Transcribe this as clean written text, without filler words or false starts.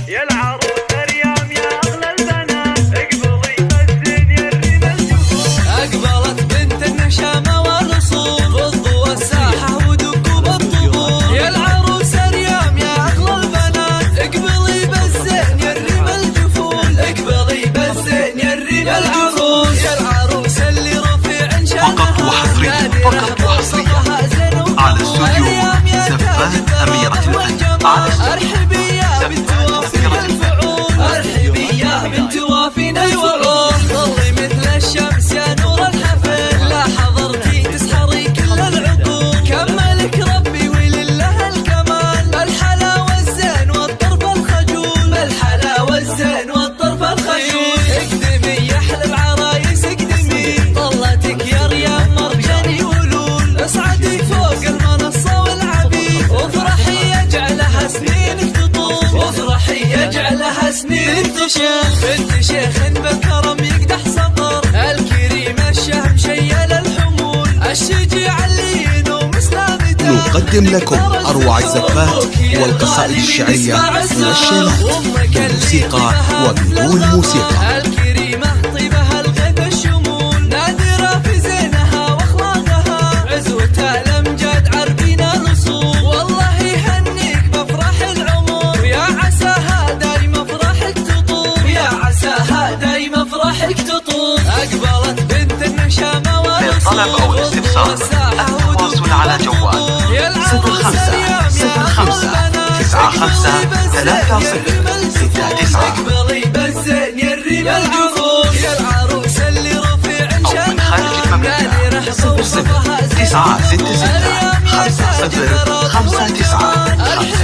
يا العروس ريام يا اغلى البنات، اقبلي بالزين يا الرمال جفون. اقبلت بنت النشامه والاصول، غضوا الساحه ودقوا بالطبول. يا العروس ريام يا اغلى البنات، اقبلي بالزين يا الرمال جفون. اقبلي بالزين يا الرمال جفون. يا العروس اللي رفيع شانها، فقط وحصريا على استوديو زفات أميرة الفن. على ارحبي يا بنت وافين الفعول، ارحبي يا بنت وافين الوعود. ظلي مثل الشمس يا نور الحفل، لا حضرتي تسحري كل العقول. كملك ربي ولله الكمال، بالحلاوة الزين والطرف الخجول. بالحلاوة الزين والطرف الخجول. اقدمي يا احلى العرايس اقدمي، طلتك يا ريام مرجاني ولول. اصعدي فوق المنصة والعبيد، وافرحي يجعلها سنينك تطول. وافرحي يجعلها سنينك تشيخ. بنت شيخ بالكرم يقدح سطر، الكريم الشهم شيل الحمول. الشجيع اللين ومسلامته، نقدم لكم أروع الزفات والقصائد الشعرية والشيلات بالموسيقى وبدون موسيقى. الكريمة طيبها الغيب الشمول، نادرة في زينها واخلاقها، عزوتها الامجاد عربين الاصول. والله يهنيك بافراح العمر، ويا عساها دايم افراحك تطول. يا عساها دايم افراحك تطول. اقبلت بنت النشامه والاصول، للطلب أو الاستفسار التواصل على جوال 0555953069 اقبلي بالزين يا الرمال جفون. يا العروس اللي رفيع أو من خارج المملكة 00 966 50 59